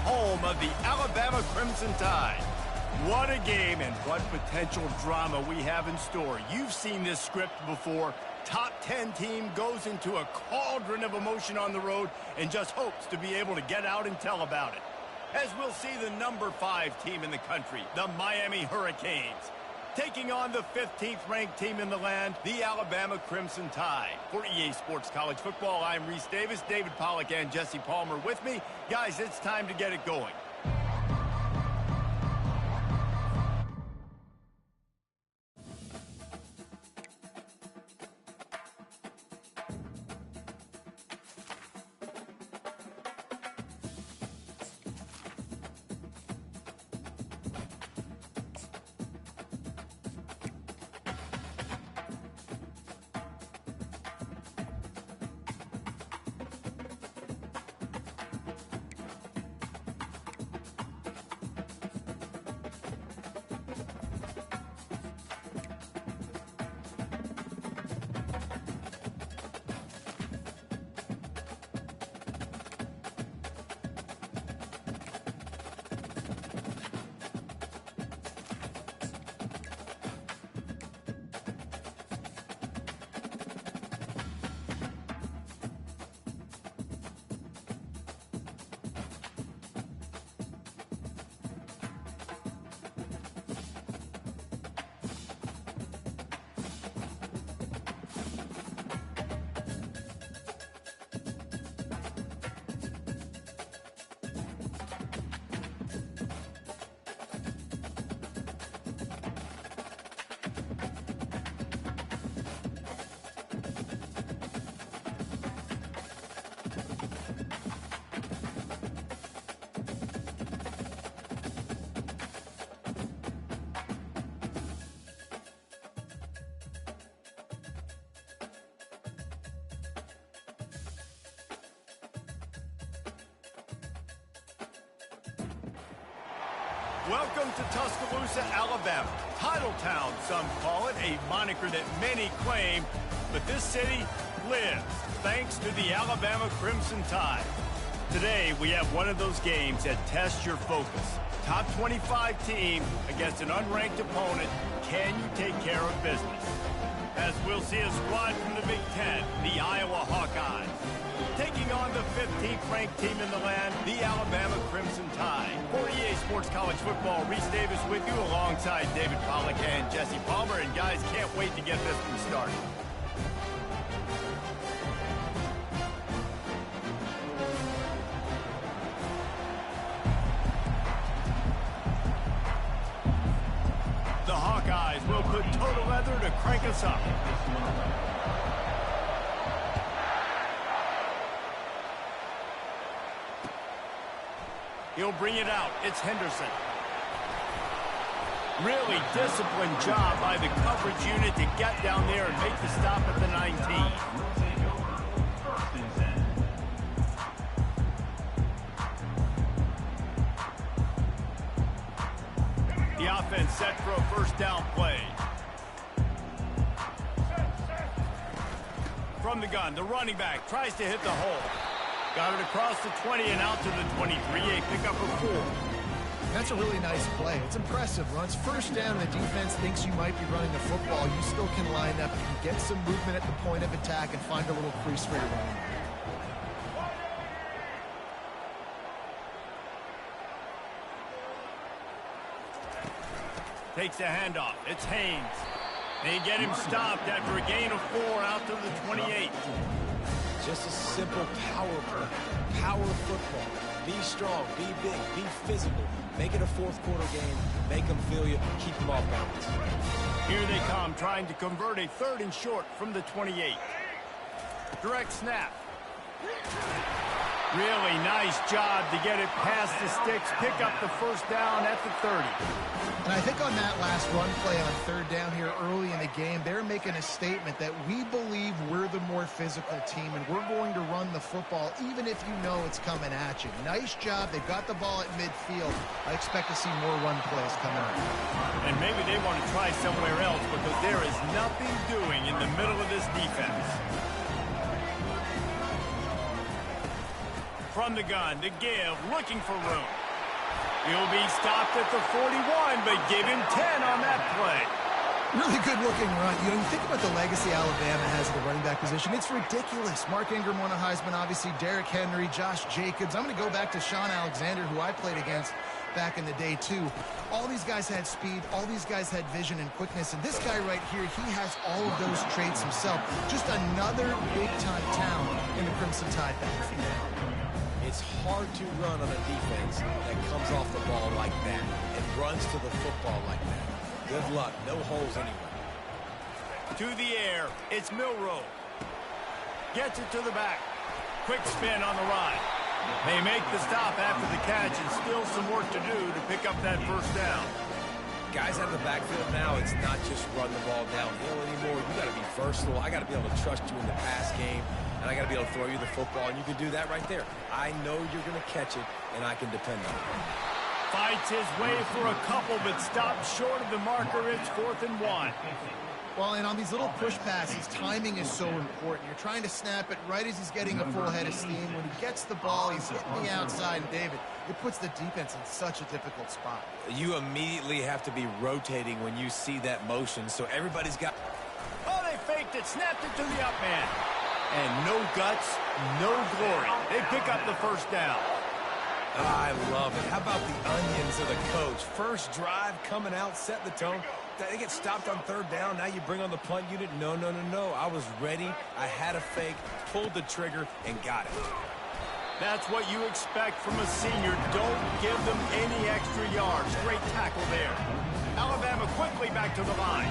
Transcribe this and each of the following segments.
home of the Alabama Crimson Tide. What a game and what potential drama we have in store. You've seen this script before. Top 10 team goes into a cauldron of emotion on the road and just hopes to be able to get out and tell about it. As we'll see the number 5 team in the country, the Miami Hurricanes, taking on the 15th ranked team in the land, the Alabama Crimson Tide. For EA Sports College Football, I'm Reese Davis, David Pollack and Jesse Palmer with me. Guys, it's time to get it going. Welcome to Tuscaloosa, Alabama. Titletown, some call it, a moniker that many claim, but this city lives thanks to the Alabama Crimson Tide. Today, we have one of those games that tests your focus. Top 25 team against an unranked opponent. Can you take care of business? As we'll see a squad from the Big Ten, the Iowa Hawkeyes, taking on the 15th ranked team in the land, the Alabama Crimson Tide. For EA Sports College Football, Reese Davis with you alongside David Pollack and Jesse Palmer. And guys, can't wait to get this one started. The Hawkeyes will put total leather to crank us up. He'll bring it out. It's Henderson. Really disciplined job by the coverage unit to get down there and make the stop at the 19. The offense set for a first down play. From the gun, the running back tries to hit the hole. Got it across the 20 and out to the 23, a pickup of 4. That's a really nice play. It's impressive. Runs first down, and the defense thinks you might be running the football. You still can line up. You can get some movement at the point of attack and find a little crease for your running. Takes the handoff. It's Haynes. They get him stopped after a gain of 4 out to the 28. Just a simple power play. Power football. Be strong, be big, be physical. Make it a fourth quarter game. Make them feel you. Keep them off balance. Here they come, trying to convert a 3rd and short from the 28. Direct snap. Really nice job to get it past the sticks, pick up the first down at the 30. And I think on that last run play on 3rd down here early in the game, they're making a statement that we believe we're the more physical team and we're going to run the football even if you know it's coming at you. Nice job. They got the ball at midfield. I expect to see more run plays coming up. And maybe they want to try somewhere else because there is nothing doing in the middle of this defense. from the gun. The give, looking for room. He'll be stopped at the 41, but give him 10 on that play. Really good-looking run. You think about the legacy Alabama has at the running back position. It's ridiculous. Mark Ingram won a Heisman, obviously. Derrick Henry, Josh Jacobs. I'm going to go back to Sean Alexander, who I played against back in the day, too. All these guys had speed. All these guys had vision and quickness. And this guy right here, he has all of those traits himself. Just another big-time talent in the Crimson Tide backfield. It's hard to run on a defense that comes off the ball like that and runs to the football like that. Good luck. No holes anywhere. To the air. It's Milroe. Gets it to the back. Quick spin on the ride. They make the stop after the catch and still some work to do to pick up that first down. Guys out of the backfield now, it's not just run the ball downhill anymore. You got to be versatile. I got to be able to trust you in the pass game, and I got to be able to throw you the football, and you can do that right there. I know you're going to catch it, and I can depend on it. Fights his way for a couple, but stops short of the marker. It's 4th and 1. Well, and on these little push passes, timing is so important. You're trying to snap it right as he's getting a full head of steam. When he gets the ball, he's hitting the outside. And, David, it puts the defense in such a difficult spot. You immediately have to be rotating when you see that motion, so everybody's got... Oh, they faked it, snapped it to the up man. And no guts, no glory. They pick up the first down. I love it. How about the onions of the coach? First drive, coming out, set the tone. They get stopped on 3rd down. Now you bring on the punt unit. No. I was ready. I had a fake, pulled the trigger, and got it. That's what you expect from a senior. Don't give them any extra yards. Great tackle there. Alabama quickly back to the line.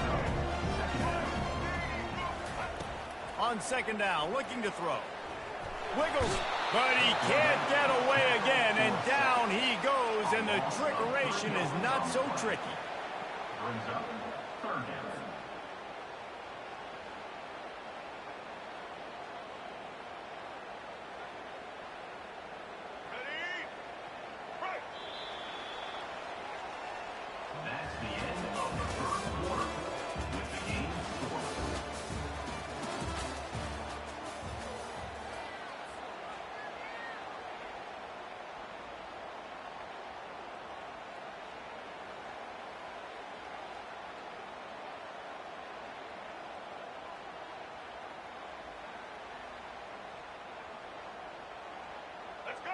On 2nd down, looking to throw. Wiggles, but he can't get away again, and down he goes, and the trickeration is not so tricky. Brings up 3rd down. That's the end of the 1st quarter with the game scored.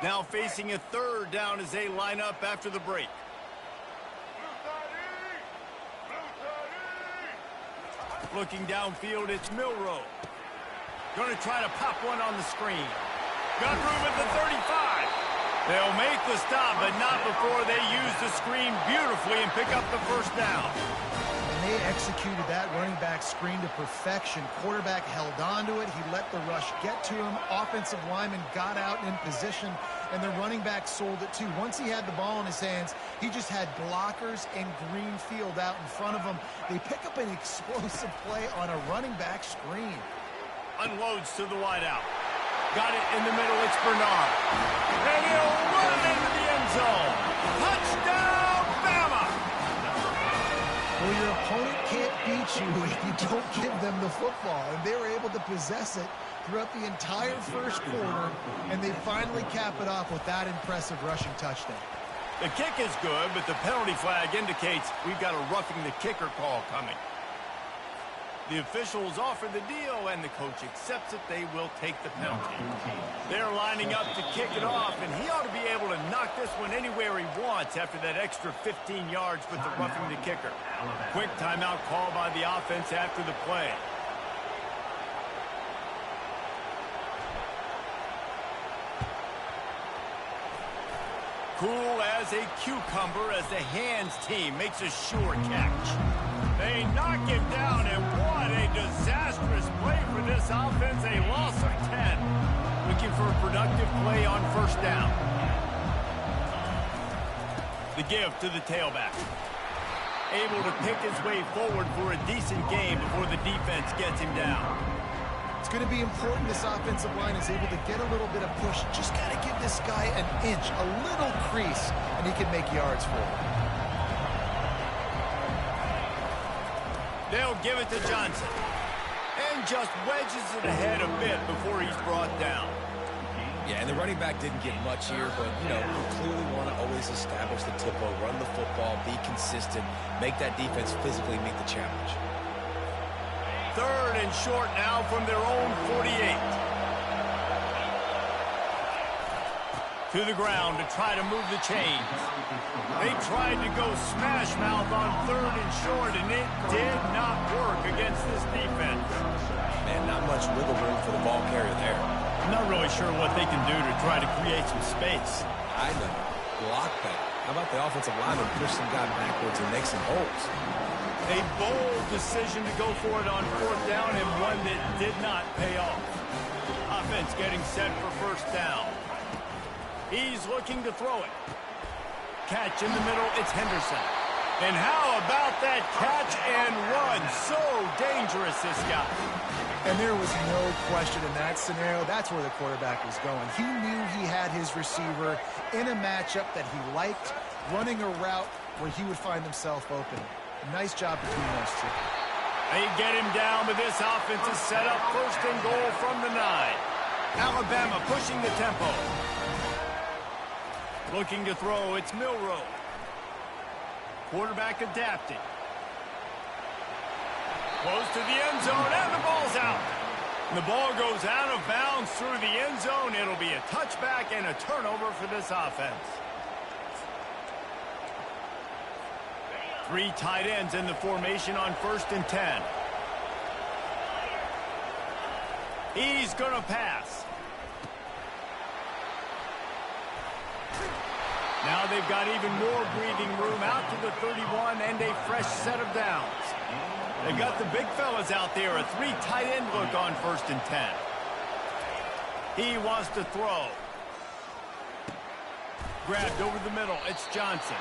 Now facing a 3rd down as they line up after the break. Looking downfield, it's Milroe. Going to try to pop one on the screen. Got room at the 35. They'll make the stop, but not before they use the screen beautifully and pick up the first down. And they executed that running back screen to perfection. Quarterback held on to it. He let the rush get to him. Offensive lineman got out in position, and the running back sold it too. Once he had the ball in his hands, he just had blockers and green field out in front of him. They pick up an explosive play on a running back screen. Unloads to the wideout. Got it in the middle. It's Bernard. And he'll run into the end zone. Touchdown, Bama! Well, your opponent can't beat you if you don't give them the football. And they were able to possess it throughout the entire first quarter, and they finally cap it off with that impressive rushing touchdown. The kick is good, but the penalty flag indicates we've got a roughing the kicker call coming. The officials offer the deal, and the coach accepts it. They will take the penalty. They're lining up to kick it off, and he ought to be able to knock this one anywhere he wants after that extra 15 yards with the roughing the kicker. Quick timeout call by the offense after the play. Cool as a cucumber as the hands team makes a sure catch. They knock him down, and what a disastrous play for this offense. A loss of 10. Looking for a productive play on 1st down. The give to the tailback. Able to pick his way forward for a decent game before the defense gets him down. It's going to be important this offensive line is able to get a little bit of push. Just got to give this guy an inch, a little crease, and he can make yards for it. They'll give it to Johnson. And just wedges it ahead a bit before he's brought down. Yeah, and the running back didn't get much here, but, you know, you clearly want to always establish the tempo, run the football, be consistent, make that defense physically meet the challenge. 3rd and short now from their own 48. To the ground to try to move the chains. They tried to go smash mouth on 3rd and short, and it did not work against this defense. Man, not much wiggle room for the ball carrier there. I'm not really sure what they can do to try to create some space. I know. Block better. How about the offensive lineman push some guy backwards and make some holes? A bold decision to go for it on 4th down, and one that did not pay off. Offense getting set for 1st down. He's looking to throw it. Catch in the middle, it's Henderson. And how about that catch and run? So dangerous, this guy. And there was no question in that scenario. That's where the quarterback was going. He knew he had his receiver in a matchup that he liked, running a route where he would find himself open. Nice job between those two. They get him down, but this offense is set up 1st and goal from the 9. Alabama pushing the tempo. Looking to throw, it's Milroe. Quarterback adapting. Close to the end zone, and the ball's out. And the ball goes out of bounds through the end zone. It'll be a touchback and a turnover for this offense. 3 tight ends in the formation on 1st and 10. He's going to pass. Now they've got even more breathing room out to the 31 and a fresh set of downs. They've got the big fellas out there, a 3 tight end look on 1st and 10. He wants to throw. Grabbed over the middle, it's Johnson.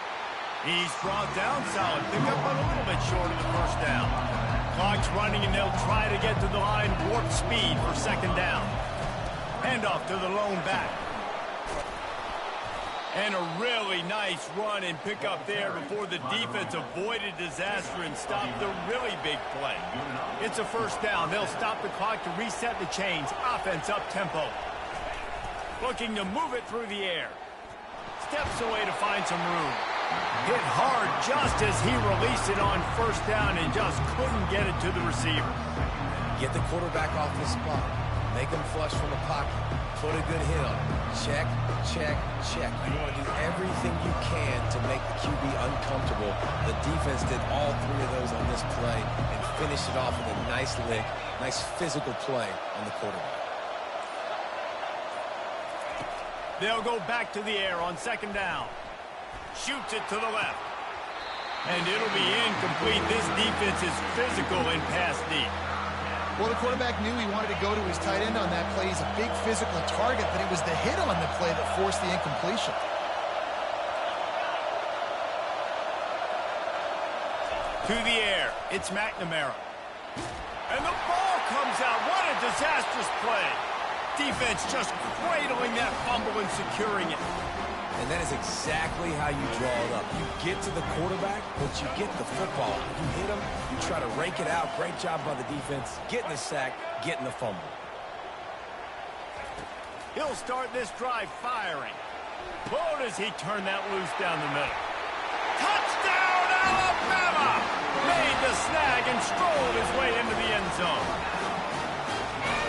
He's brought down, solid pickup, but a little bit short of the 1st down. Clock's running, and they'll try to get to the line, warp speed for 2nd down. Handoff to the lone back. And a really nice run and pick up there before the defense avoided disaster and stopped the really big play. It's a 1st down. They'll stop the clock to reset the chains. Offense up tempo. Looking to move it through the air. Steps away to find some room. Hit hard just as he released it on 1st down and just couldn't get it to the receiver. Get the quarterback off the spot. Make him flush from the pocket. Put a good hit on it. Check, check, check. You want to do everything you can to make the QB uncomfortable. The defense did all 3 of those on this play and finished it off with a nice lick, nice physical play on the quarterback. They'll go back to the air on 2nd down. Shoots it to the left. And it'll be incomplete. This defense is physical in pass deep. Well, the quarterback knew he wanted to go to his tight end on that play. He's a big physical target, but it was the hit on the play that forced the incompletion. To the air, it's McNamara. And the ball comes out. What a disastrous play. Defense just cradling that fumble and securing it. And that is exactly how you draw it up. You get to the quarterback, but you get the football. You hit him, you try to rake it out. Great job by the defense. Getting the sack, getting the fumble. He'll start this drive firing. Boy, does he turn that loose down the middle. Touchdown, Alabama! Made the snag and strolled his way into the end zone.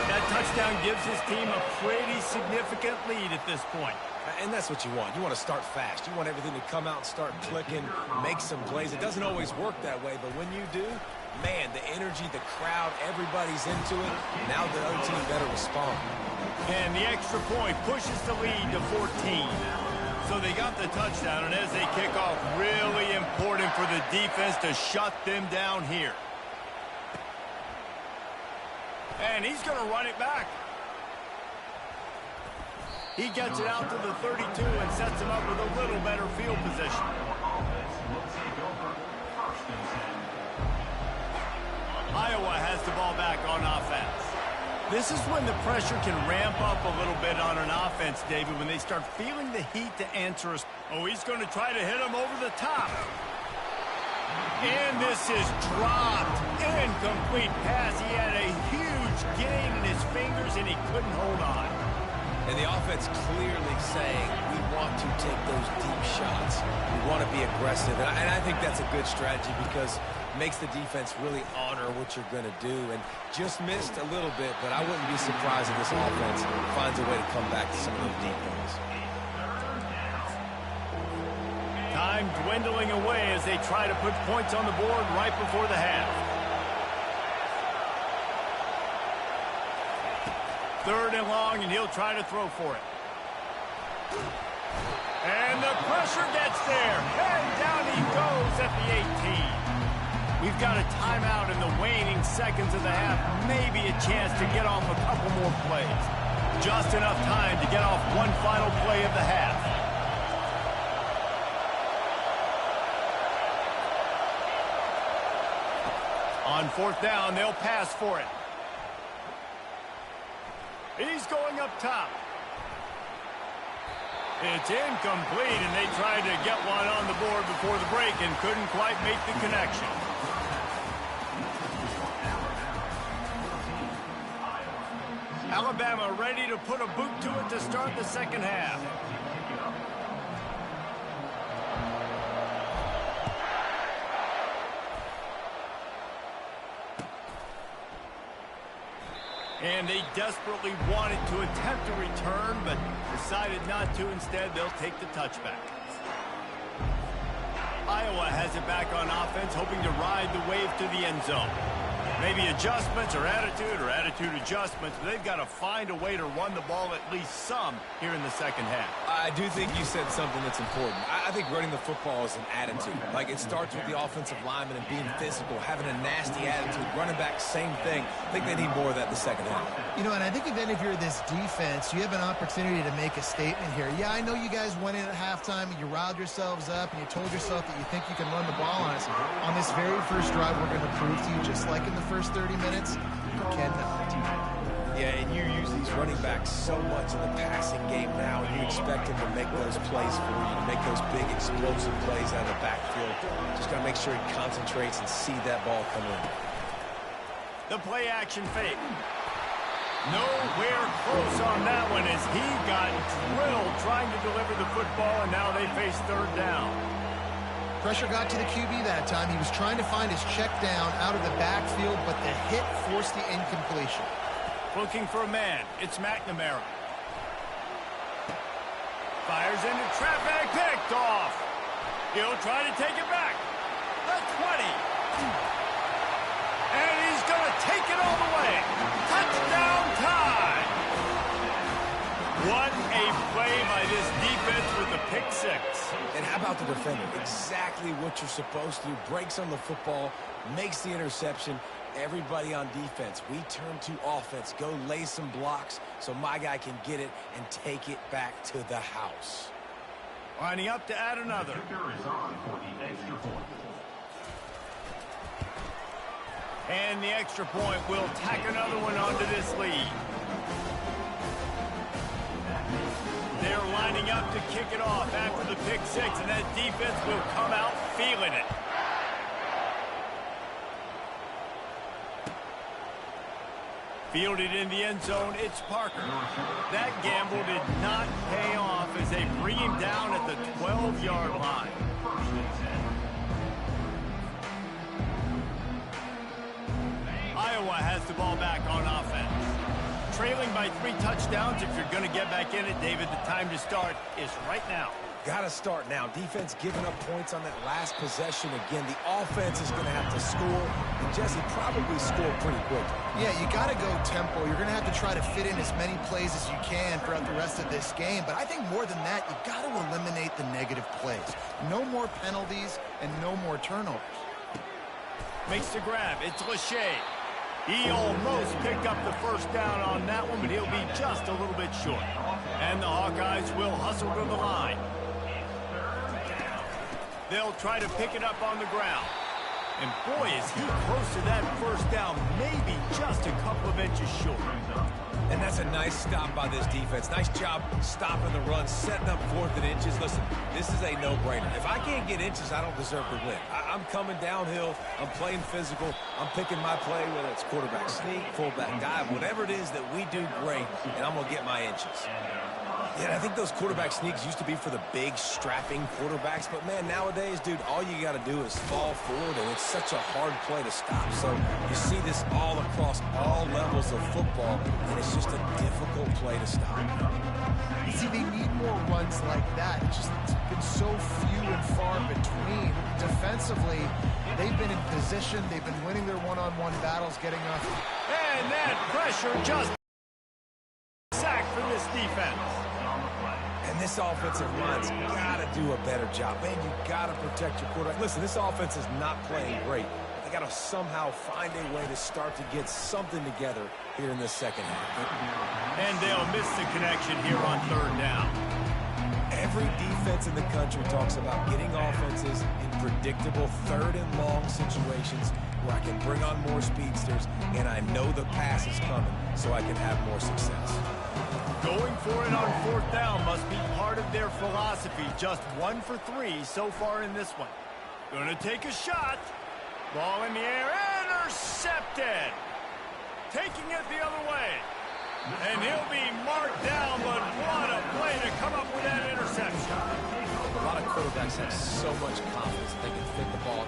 That touchdown gives his team a pretty significant lead at this point. And that's what you want. You want to start fast. You want everything to come out and start clicking, make some plays. It doesn't always work that way, but when you do, man, the energy, the crowd, everybody's into it. Now the other team better respond. And the extra point pushes the lead to 14. So they got the touchdown, and as they kick off, really important for the defense to shut them down here. And he's going to run it back. He gets it out to the 32 and sets him up with a little better field position. Iowa has the ball back on offense. This is when the pressure can ramp up a little bit on an offense, David, when they start feeling the heat to answer us. Oh, he's going to try to hit him over the top. And this is dropped. Incomplete pass. He had a huge gain in his fingers, and he couldn't hold on. And the offense clearly saying, we want to take those deep shots. We want to be aggressive. And I think that's a good strategy because it makes the defense really honor what you're going to do. And just missed a little bit, but I wouldn't be surprised if this offense finds a way to come back to some of those deep ones. Time dwindling away as they try to put points on the board right before the half. Third and long, and he'll try to throw for it. And the pressure gets there. And down he goes at the 18. We've got a timeout in the waning seconds of the half. Maybe a chance to get off a couple more plays. Just enough time to get off one final play of the half. On fourth down, they'll pass for it. He's going up top. It's incomplete, and they tried to get one on the board before the break and couldn't quite make the connection. Alabama ready to put a boot to it to start the second half. And they desperately wanted to attempt a return, but decided not to. Instead, they'll take the touchback. Iowa has it back on offense, hoping to ride the wave to the end zone. Maybe adjustments or attitude adjustments, but they've got to find a way to run the ball at least some here in the second half. I do think you said something that's important. I think running the football is an attitude. Like, it starts with the offensive lineman and being physical, having a nasty attitude. Running back, same thing. I think they need more of that in the second half. You know, and I think then if you're this defense, you have an opportunity to make a statement here. Yeah, I know you guys went in at halftime and you riled yourselves up and you told yourself that you think you can run the ball on us. On this very first drive, we're going to prove to you, just like in the first 30 minutes, you cannot. Yeah, and you use these running backs so much in the passing game now, and you expect them to make those plays for you, to make those big explosive plays out of the backfield. Just got to make sure he concentrates and see that ball come in. The play action fake. Nowhere close on that one as he got drilled trying to deliver the football, and now they face third down. Pressure got to the QB that time. He was trying to find his check down out of the backfield, but the hit forced the incompletion. Looking for a man. It's McNamara. Fires into traffic. Picked off. He'll try to take it back. The 20. And he's going to take it all the way. Touchdown time. What a play by this defense with the pick six. And how about the defender? Exactly what you're supposed to do. Breaks on the football, makes the interception. Everybody on defense, we turn to offense. Go lay some blocks so my guy can get it and take it back to the house. Lining up to add another. And the extra point will tack another one onto this lead. They're lining up to kick it off after the pick six, and that defense will come out feeling it. Fielded in the end zone, it's Parker. That gamble did not pay off as they bring him down at the 12-yard line. Iowa has the ball back on offense. Trailing by 3 touchdowns. If you're going to get back in it, David, the time to start is right now. Got to start now. Defense giving up points on that last possession again. The offense is going to have to score, and Jesse probably score pretty quick. Yeah, you got to go tempo. You're going to have to try to fit in as many plays as you can throughout the rest of this game. But I think more than that, you got to eliminate the negative plays. No more penalties and no more turnovers. Makes the grab. It's Lachey. He almost picked up the first down on that one, but he'll be just a little bit short. And the Hawkeyes will hustle to the line. They'll try to pick it up on the ground. And boy, is he close to that first down, maybe just a couple of inches short. And that's a nice stop by this defense. Nice job stopping the run, setting up 4th and inches. Listen, this is a no-brainer. If I can't get inches, I don't deserve to win. I'm coming downhill. I'm playing physical. I'm picking my play, whether it's quarterback sneak, fullback dive, whatever it is that we do great, and I'm going to get my inches. Yeah, I think those quarterback sneaks used to be for the big, strapping quarterbacks. But, man, nowadays, dude, all you got to do is fall forward, and it's such a hard play to stop. So you see this all across all levels of football, and it's just a difficult play to stop. You see, they need more runs like that. It's been so few and far between. Defensively, they've been in position. They've been winning their one-on-one battles, getting off. And that pressure just sacked for this defense. And this offensive line's got to do a better job. Man, you got to protect your quarterback. Listen, this offense is not playing great. They got to somehow find a way to start to get something together here in the second half. And they'll miss the connection here on 3rd down. Every defense in the country talks about getting offenses in predictable 3rd and long situations where I can bring on more speedsters and I know the pass is coming so I can have more success. Going for it on 4th down must be part of their philosophy. Just 1 for 3 so far in this one. Gonna take a shot. Ball in the air, intercepted. Taking it the other way. And he'll be marked down, but what a play to come up with that interception. A lot of quarterbacks have so much confidence that they can fit the ball.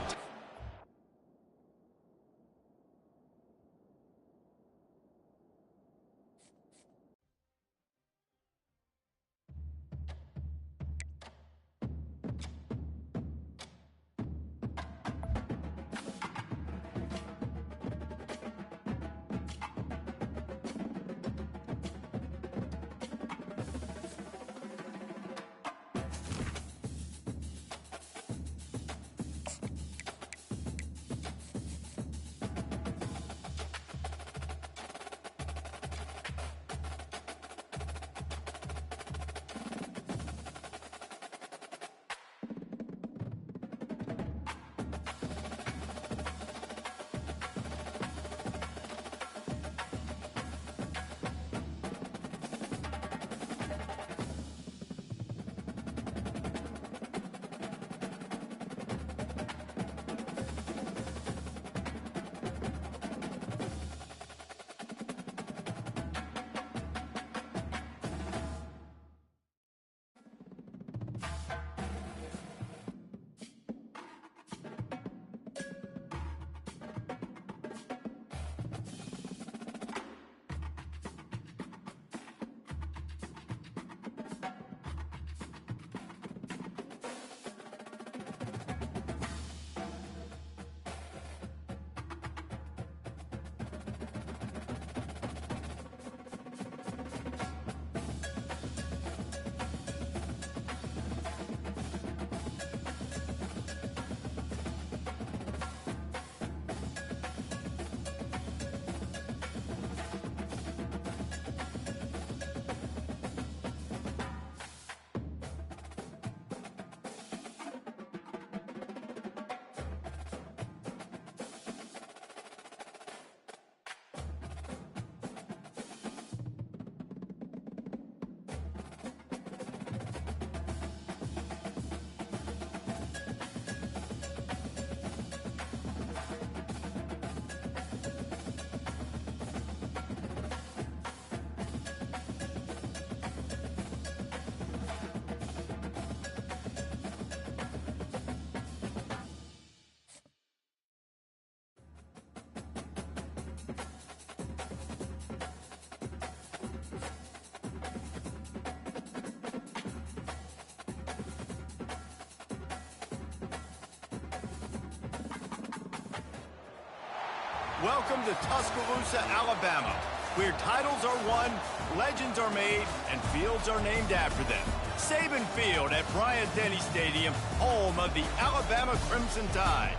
Welcome to Tuscaloosa, Alabama, where titles are won, legends are made, and fields are named after them. Saban Field at Bryant-Denny Stadium, home of the Alabama Crimson Tide.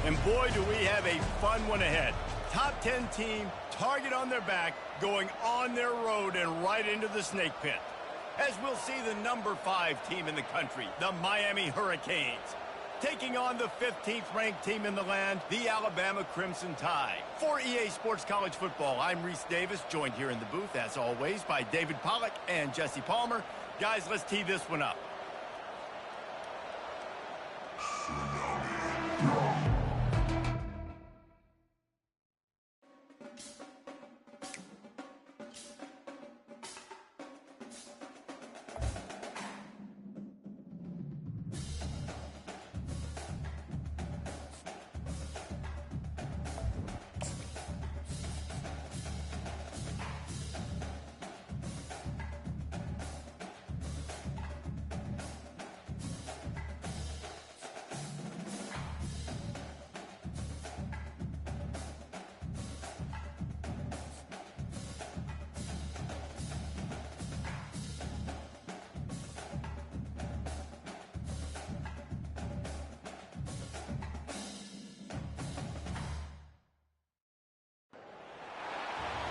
And boy, do we have a fun one ahead. Top 10 team, target on their back, going on their road and right into the snake pit. As we'll see the number 5 team in the country, the Miami Hurricanes. taking on the 15th ranked team in the land, the Alabama Crimson Tide. For EA Sports College Football, I'm Reese Davis, joined here in the booth, as always, by David Pollack and Jesse Palmer. Guys, let's tee this one up.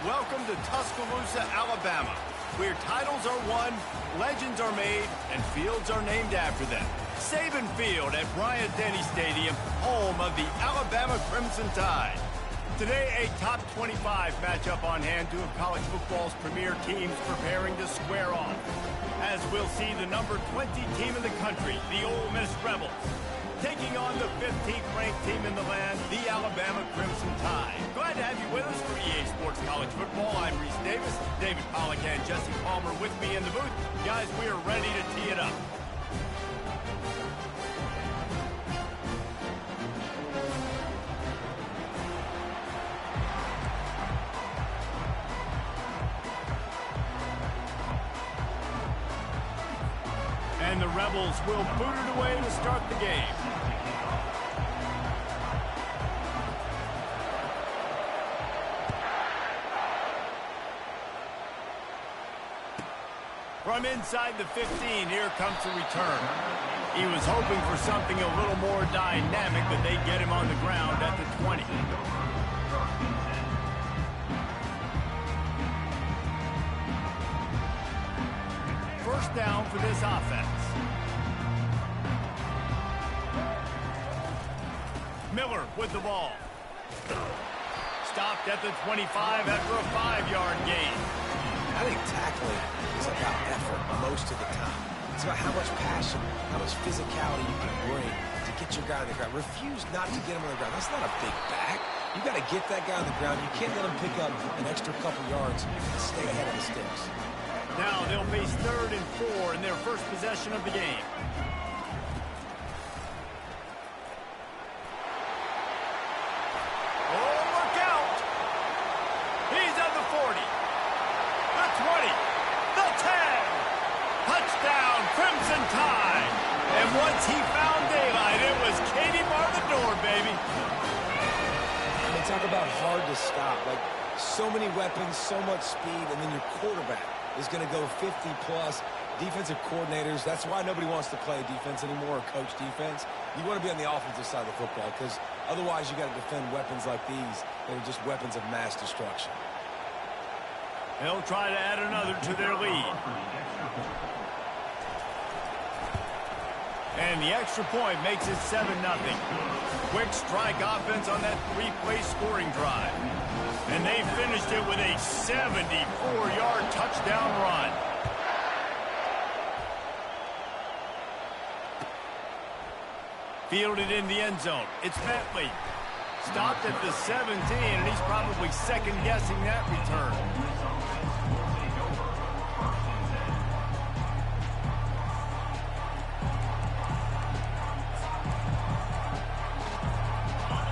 Welcome to Tuscaloosa, Alabama, where titles are won, legends are made, and fields are named after them. Saban Field at Bryant-Denny Stadium, home of the Alabama Crimson Tide. Today, a top 25 matchup on hand, two of college football's premier teams preparing to square off. As we'll see the number 20 team in the country, the Ole Miss Rebels, taking on the 15th ranked team in the land, the Alabama Crimson Tide. Glad to have you with us for EA Sports College Football. I'm Reese Davis, David Pollack and Jesse Palmer with me in the booth. Guys, we are ready to tee it up. And the Rebels will boot it away to start the game. From inside the 15, here comes the return. He was hoping for something a little more dynamic, but they get him on the ground at the 20. First down for this offense. Miller with the ball. Stopped at the 25 after a 5-yard gain. I think tackling is about effort most of the time. It's about how much passion, how much physicality you can bring to get your guy on the ground. Refuse not to get him on the ground. That's not a big back. You got to get that guy on the ground. You can't let him pick up an extra couple yards and stay ahead of the sticks. Now they'll face 3rd and 4 in their first possession of the game. Oh, look out! He's at the 40, the 20, the 10. Touchdown, Crimson Tide. And once he found daylight, it was Katie bar the door, baby. They talk about hard to stop. Like, so many weapons, so much speed, and then your quarterback is going to go 50-plus. Defensive coordinators, that's why nobody wants to play defense anymore or coach defense. You want to be on the offensive side of the football because otherwise you got to defend weapons like these that are just weapons of mass destruction. They'll try to add another to their lead. And the extra point makes it 7-0. Quick strike offense on that 3-play scoring drive. And they finished it with a 74-yard touchdown run. Fielded in the end zone. It's Bentley. Stopped at the 17, and he's probably second-guessing that return.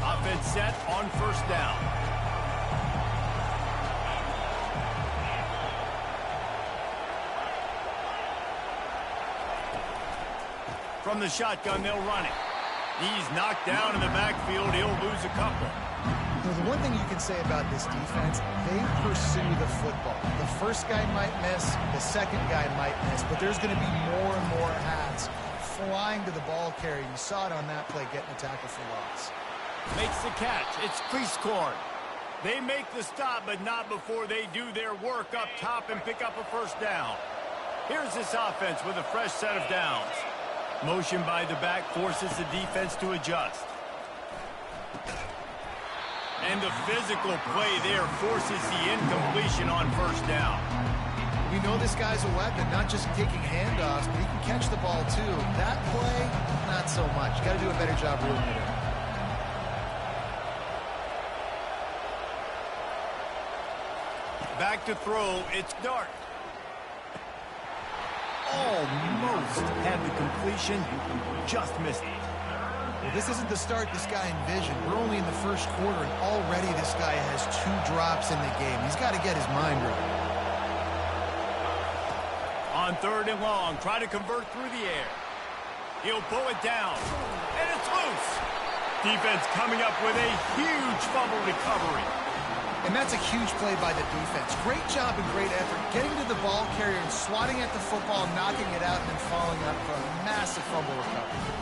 Offense set on first down. From the shotgun, they'll run it. He's knocked down in the backfield. He'll lose a couple. The one thing you can say about this defense, they pursue the football. The first guy might miss, the second guy might miss, but there's going to be more and more hats flying to the ball carrier. You saw it on that play, getting a tackle for loss. Makes the catch. It's Creascorn. They make the stop, but not before they do their work up top and pick up a first down. Here's this offense with a fresh set of downs. Motion by the back forces the defense to adjust. And the physical play there forces the incompletion on first down. We know this guy's a weapon, not just taking handoffs, but he can catch the ball too. That play, not so much. Got to do a better job reading it in. Back to throw, it's Dart. Almost had the completion, just missed it. Well, this isn't the start this guy envisioned. We're only in the first quarter, and already this guy has 2 drops in the game. He's got to get his mind right. On 3rd and long, try to convert through the air. He'll pull it down, and it's loose. Defense coming up with a huge fumble recovery. And that's a huge play by the defense. Great job and great effort getting to the ball carrier and swatting at the football, knocking it out, and then following up for a massive fumble recovery.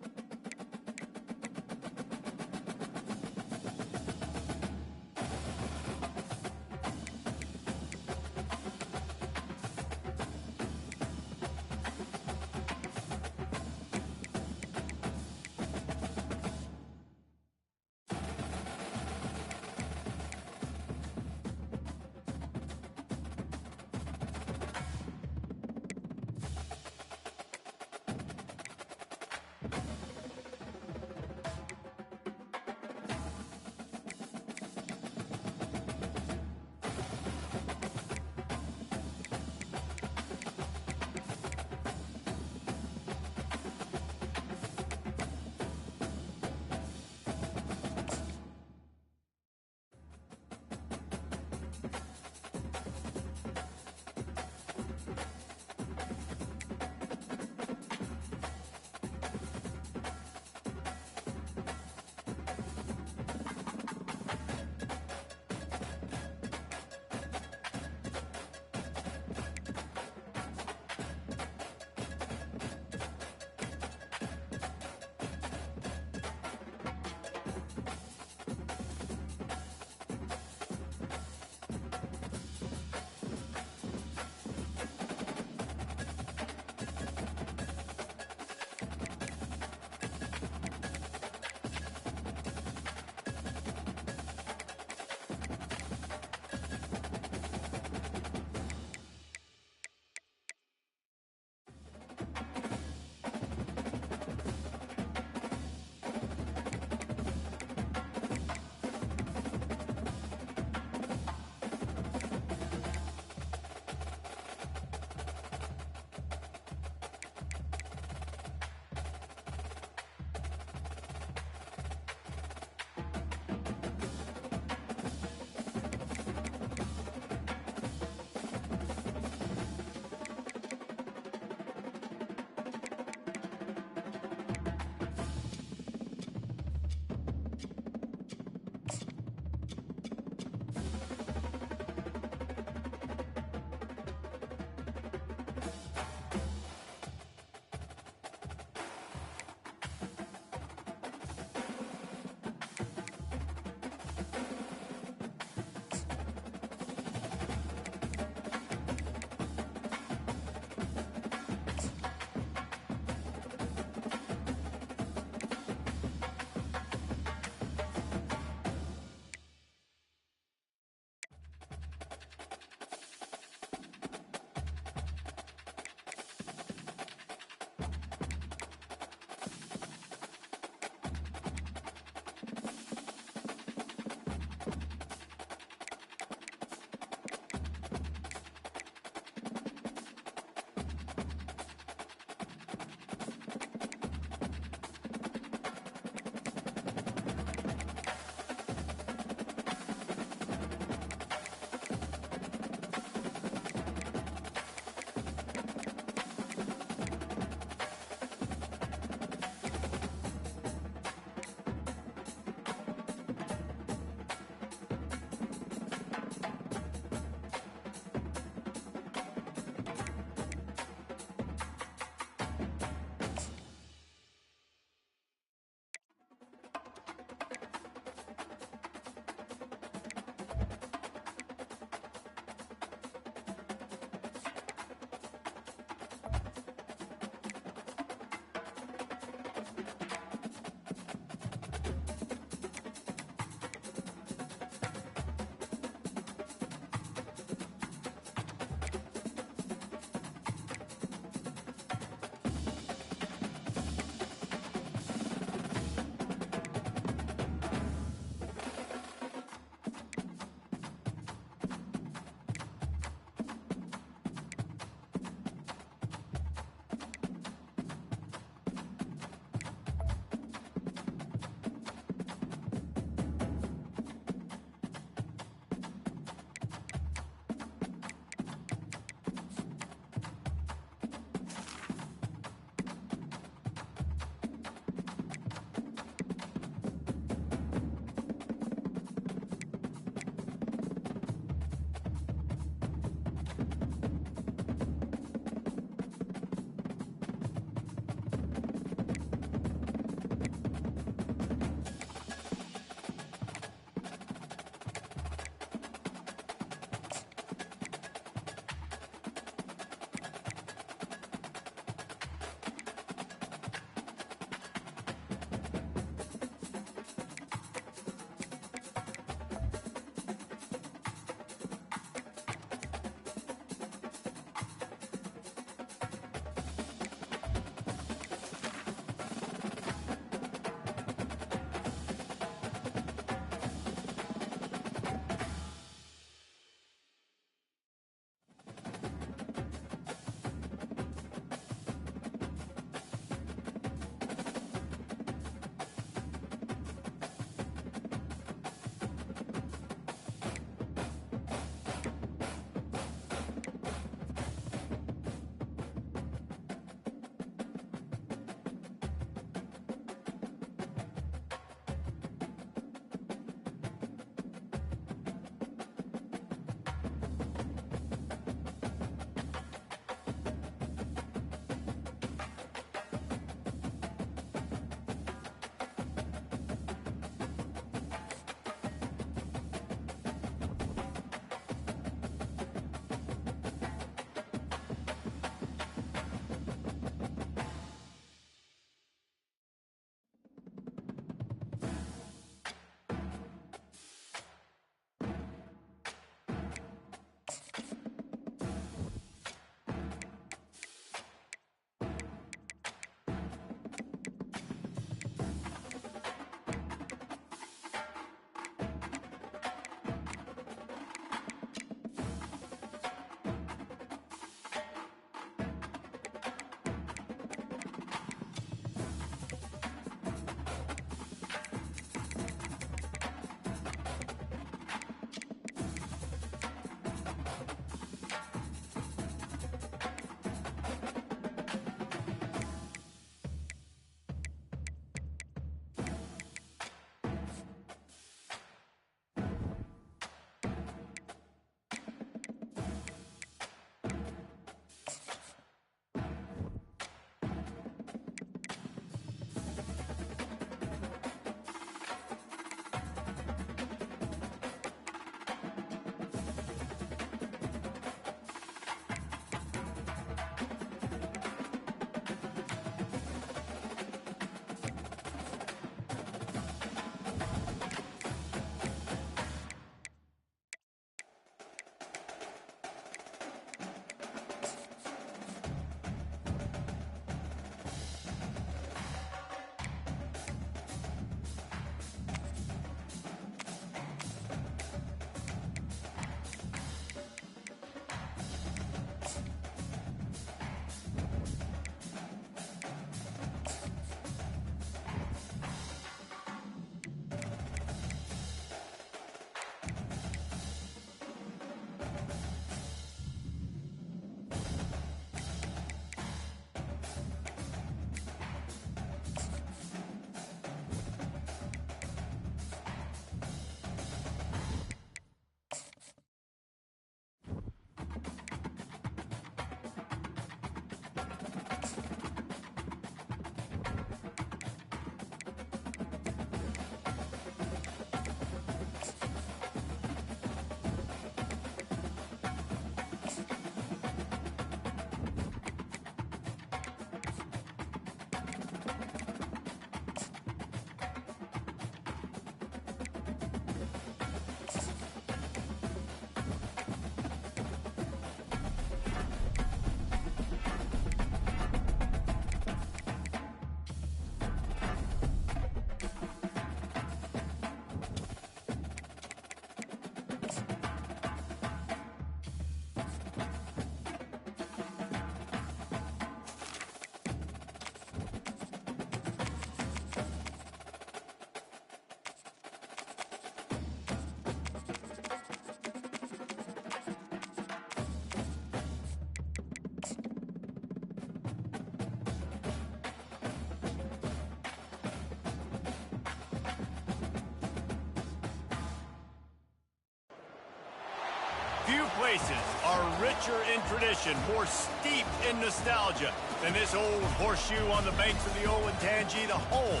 Few places are richer in tradition, more steep in nostalgia than this old horseshoe on the banks of the old Ncaa, the home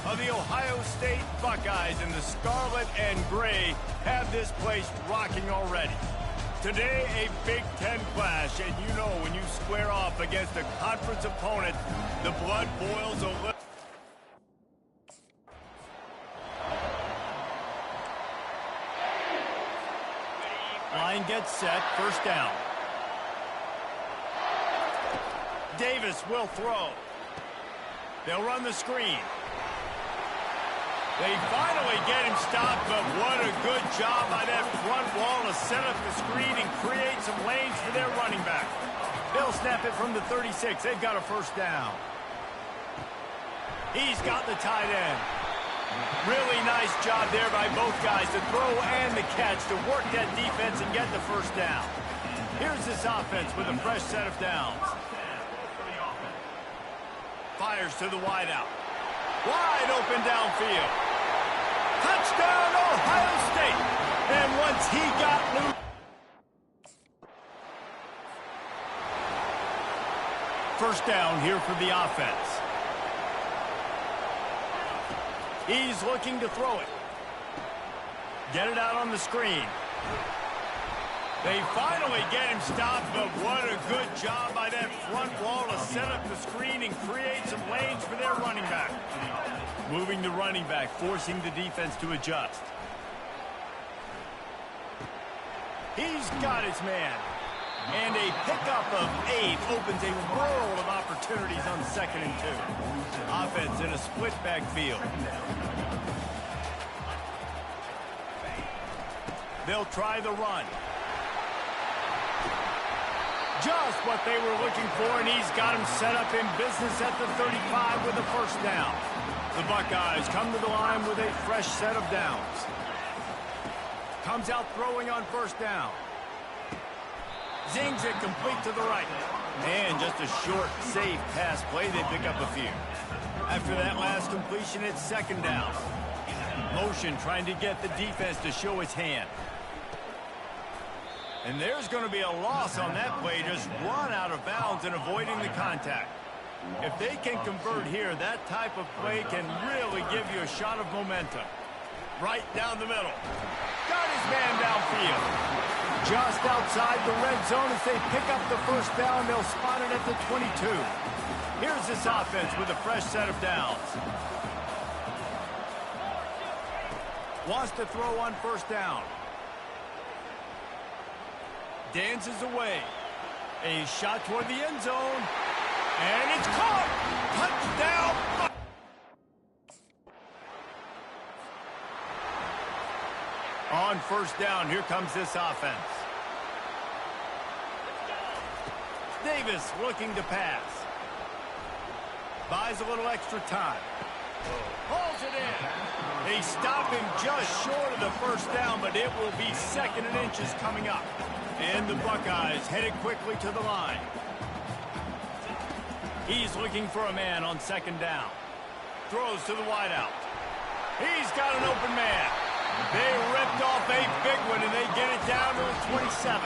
of the Ohio State Buckeyes. And the scarlet and gray have this place rocking already. Today, a Big Ten clash, and you know when you square off against a conference opponent, the blood boils a little. Line gets set, first down. Davis will throw. They'll run the screen. They finally get him stopped, but what a good job by that front wall to set up the screen and create some lanes for their running back. They'll snap it from the 36. They've got a first down. He's got the tight end. Really nice job there by both guys to throw and the catch to work that defense and get the first down. Here's this offense with a fresh set of downs. Fires to the wideout. Wide open downfield. Touchdown, Ohio State. And once he got loose. First down here for the offense. He's looking to throw it. Get it out on the screen. They finally get him stopped, but what a good job by that front wall to set up the screen and create some lanes for their running back. Moving the running back, forcing the defense to adjust. He's got his man. And a pickup of 8 opens a world of opportunities on 2nd and 2. Offense in a split backfield. They'll try the run. Just what they were looking for, and he's got him set up in business at the 35 with a first down. The Buckeyes come to the line with a fresh set of downs. Comes out throwing on first down. Zings it complete to the right. And just a short, safe pass play. They pick up a few. After that last completion, it's 2nd down. Motion trying to get the defense to show its hand. And there's going to be a loss on that play. Just run out of bounds and avoiding the contact. If they can convert here, that type of play can really give you a shot of momentum. Right down the middle. Got his man downfield. Just outside the red zone as they pick up the first down. They'll spot it at the 22. Here's this offense with a fresh set of downs. Wants to throw on first down. Dances away. A shot toward the end zone. And it's caught. Touchdown. On first down, here comes this offense. Davis looking to pass. Buys a little extra time. Pulls it in. They stop him just short of the first down, but it will be 2nd and inches coming up. And the Buckeyes headed quickly to the line. He's looking for a man on 2nd down. Throws to the wideout. He's got an open man. They ripped off a big one, and they get it down to the 27.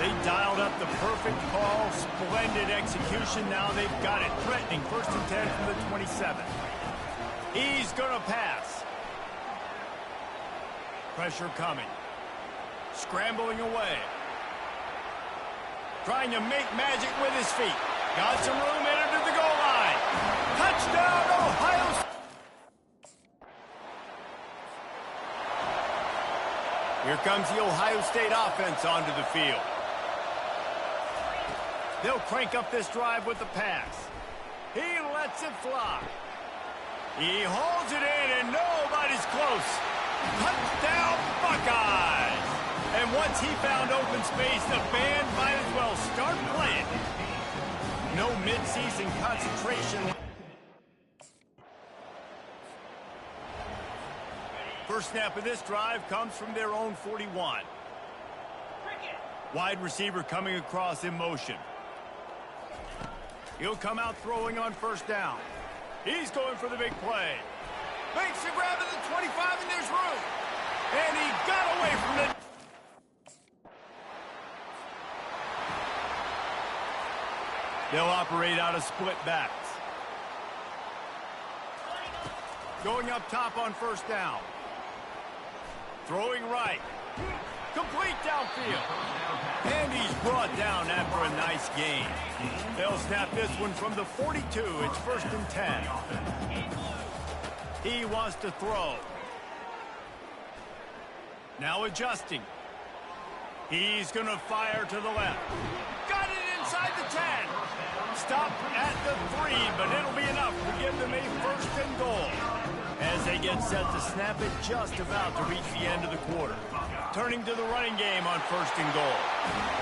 They dialed up the perfect call, splendid execution. Now they've got it, threatening 1st and 10 from the 27. He's going to pass. Pressure coming. Scrambling away. Trying to make magic with his feet. Got some room in under the goal line. Touchdown, Ohio State. Here comes the Ohio State offense onto the field. They'll crank up this drive with the pass. He lets it fly. He holds it in, and nobody's close. Touchdown, Buckeyes! And once he found open space, the band might as well start playing. No midseason concentration. First snap of this drive comes from their own 41. Wide receiver coming across in motion. He'll come out throwing on first down. He's going for the big play. Makes the grab at the 25, and there's room. And he got away from it. They'll operate out of split backs. Going up top on first down. Throwing right. Complete downfield. And he's brought down after a nice gain. They'll snap this one from the 42. It's 1st and 10. He wants to throw. Now adjusting. He's going to fire to the left. Got it inside the 10. Stop at the 3, but it'll be enough to give them a 1st and goal. As they get set to snap it just about to reach the end of the quarter. Turning to the running game on 1st and goal.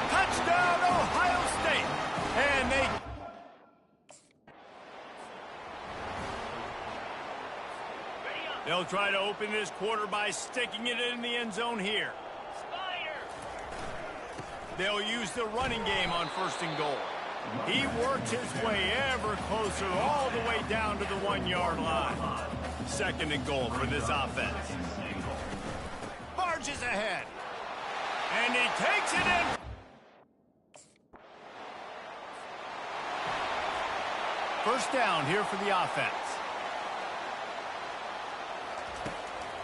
Touchdown, Ohio State! And they'll try to open this quarter by sticking it in the end zone here. They'll use the running game on 1st and goal. He works his way ever closer all the way down to the 1-yard line. 2nd and goal for this offense. Barges ahead. And he takes it in. First down here for the offense.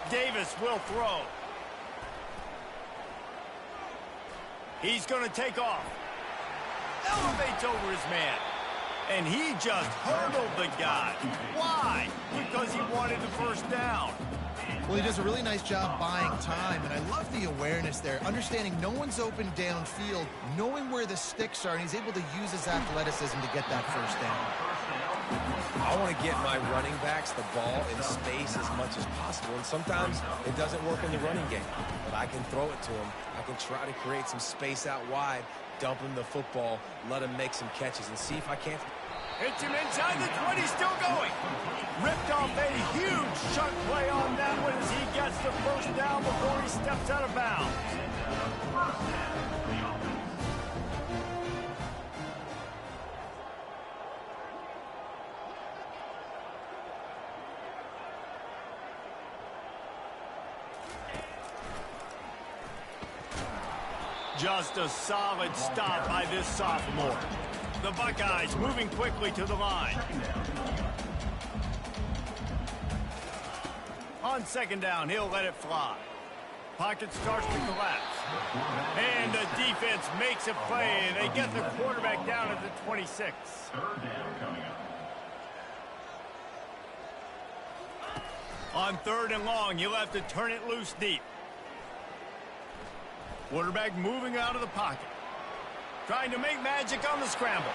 Davis will throw. He's going to take off. Elevates over his man. And he just hurdled the guy. Why? Because he wanted the 1st down. Well, he does a really nice job buying time, and I love the awareness there. Understanding no one's open downfield, knowing where the sticks are, and he's able to use his athleticism to get that 1st down. I want to get my running backs the ball in space as much as possible, and sometimes it doesn't work in the running game. But I can throw it to him. I can try to create some space out wide, dump him the football, let him make some catches, and see if I can't. Hits him inside the 20, still going. Ripped off a huge chunk play on that one as he gets the 1st down before he steps out of bounds. Just a solid stop by this sophomore. The Buckeyes moving quickly to the line. On 2nd down, he'll let it fly. Pocket starts to collapse. And the defense makes a play, and they get the quarterback down at the 26. 3rd down coming up. On 3rd and long, you'll have to turn it loose deep. Quarterback moving out of the pocket. Trying to make magic on the scramble.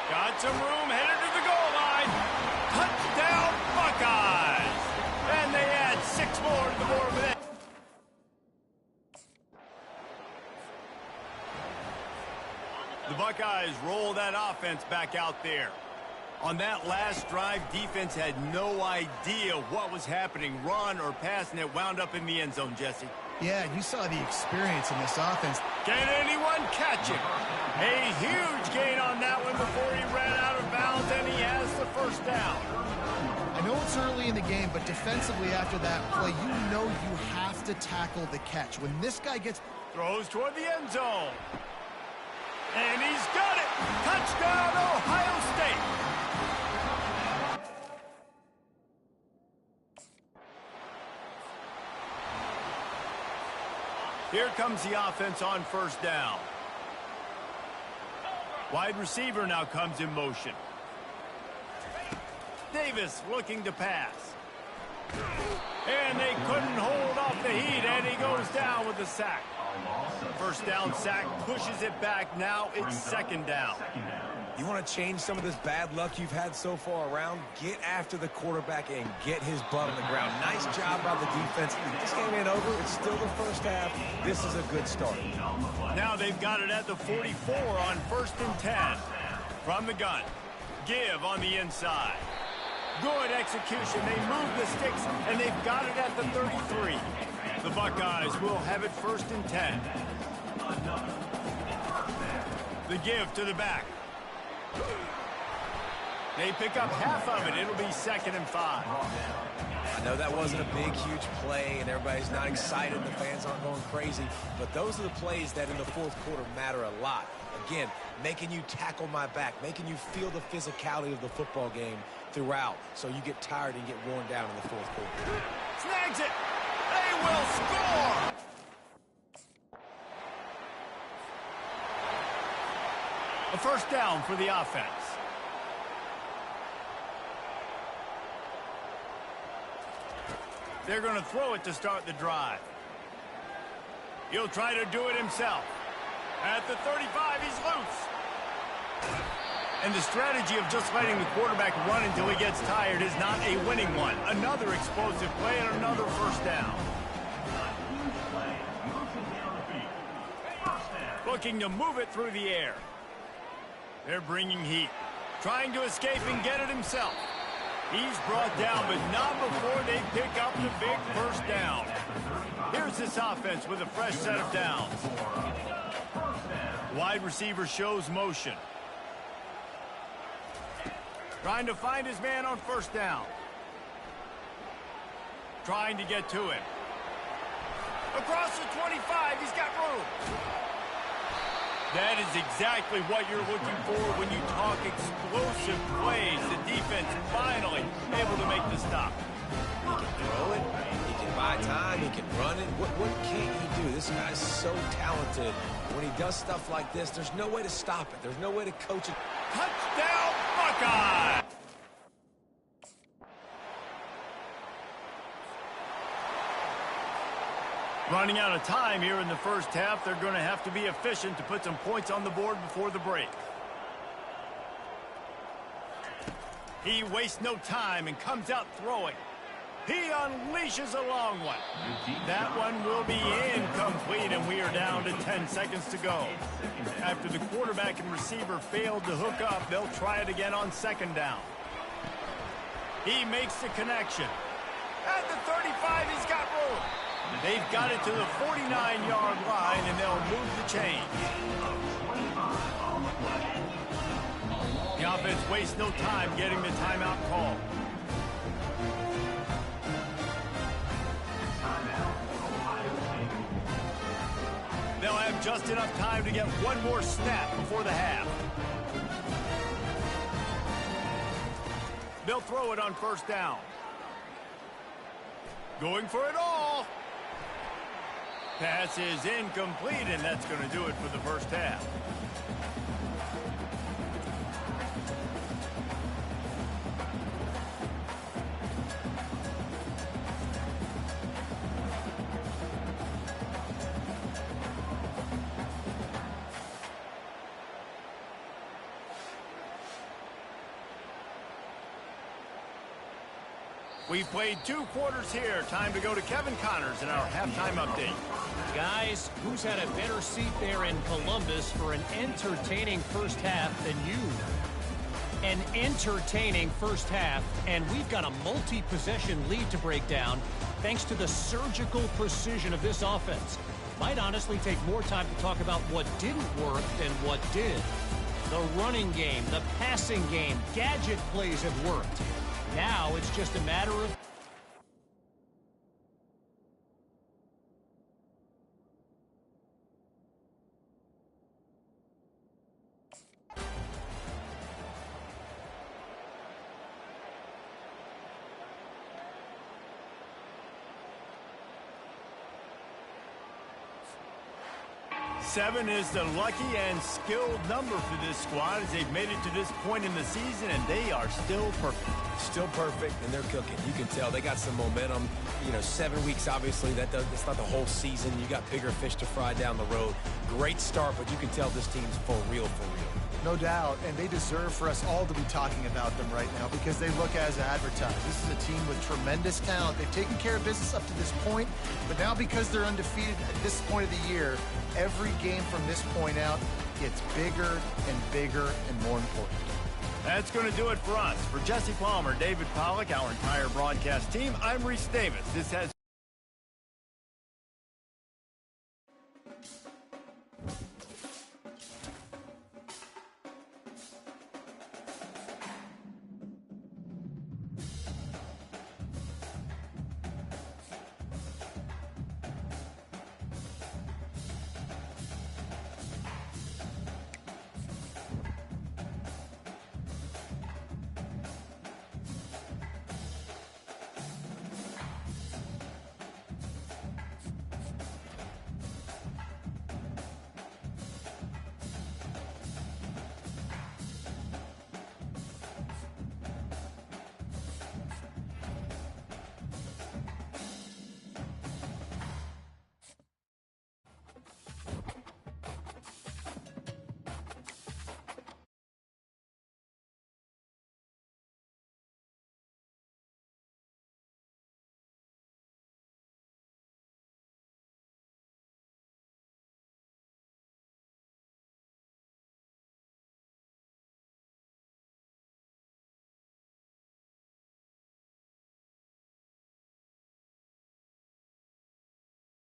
Got some room, headed to the goal line. Touchdown, Buckeyes! And they add 6 more to the board with it. The Buckeyes roll that offense back out there. On that last drive, defense had no idea what was happening, run or pass, and it wound up in the end zone, Jesse. Yeah, you saw the experience in this offense. Can anyone catch him? A huge gain on that one before he ran out of bounds, and he has the 1st down. I know it's early in the game, but defensively after that play, you know you have to tackle the catch. When this guy gets... Throws toward the end zone. And he's got it! Touchdown, Ohio State! Here comes the offense on 1st down. Wide receiver now comes in motion. Davis looking to pass. And they couldn't hold off the heat, and he goes down with the sack. 1st down sack, pushes it back. Now it's 2nd down. You want to change some of this bad luck you've had so far around? Get after the quarterback and get his butt on the ground. Nice job by the defense. This game ain't over. It's still the 1st half. This is a good start. Now they've got it at the 44 on 1st and 10. From the gun. Give on the inside. Good execution. They move the sticks, and they've got it at the 33. The Buckeyes will have it 1st and 10. The give to the back. They pick up half of it. It'll be 2nd and 5. I know that wasn't a big, huge play, and everybody's not excited. The fans aren't going crazy. But those are the plays that in the 4th quarter matter a lot. Again, making you tackle my back, making you feel the physicality of the football game throughout, so you get tired and get worn down in the fourth quarter. Snags it. They will score. A first down for the offense. They're going to throw it to start the drive. He'll try to do it himself. At the 35, he's loose. And the strategy of just letting the quarterback run until he gets tired is not a winning one. Another explosive play and another first down. Looking to move it through the air. They're bringing heat. Trying to escape and get it himself. He's brought down, but not before they pick up the big first down. Here's this offense with a fresh set of downs. Wide receiver shows motion. Trying to find his man on first down. Trying to get to him. Across the 25, he's got room. That is exactly what you're looking for when you talk explosive plays. The defense finally able to make the stop. He can throw it, he can buy time, he can run it. What can't he do? This guy's so talented. When he does stuff like this, there's no way to stop it. There's no way to coach it. Touchdown, Buckeye! Running out of time here in the first half. They're going to have to be efficient to put some points on the board before the break. He wastes no time and comes out throwing. He unleashes a long one. That one will be incomplete, and we are down to 10 seconds to go. After the quarterback and receiver failed to hook up, they'll try it again on second down. He makes the connection. At the 35, he's got room. They've got it to the 49-yard line, and they'll move the chains. The offense wastes no time getting the timeout call. They'll have just enough time to get one more snap before the half. They'll throw it on first down. Going for it all. Pass is incomplete, and that's going to do it for the first half. We've played 2 quarters here. Time to go to Kevin Connors in our halftime update. Guys, who's had a better seat there in Columbus for an entertaining first half than you? An entertaining first half, and we've got a multi-possession lead to break down thanks to the surgical precision of this offense. Might honestly take more time to talk about what didn't work than what did. The running game, the passing game, gadget plays have worked. Now it's just a matter of... Seven is the lucky and skilled number for this squad as they've made it to this point in the season, and they are still perfect. Still perfect, and they're cooking. You can tell they got some momentum. You know, 7 weeks, obviously, that's not the whole season. You got bigger fish to fry down the road. Great start, but you can tell this team's for real, for real. No doubt, and they deserve for us all to be talking about them right now because they look as advertised. This is a team with tremendous talent. They've taken care of business up to this point, but now because they're undefeated at this point of the year, every game from this point out gets bigger and bigger and more important. That's going to do it for us. For Jesse Palmer, David Pollack, our entire broadcast team, I'm Reese Davis. This has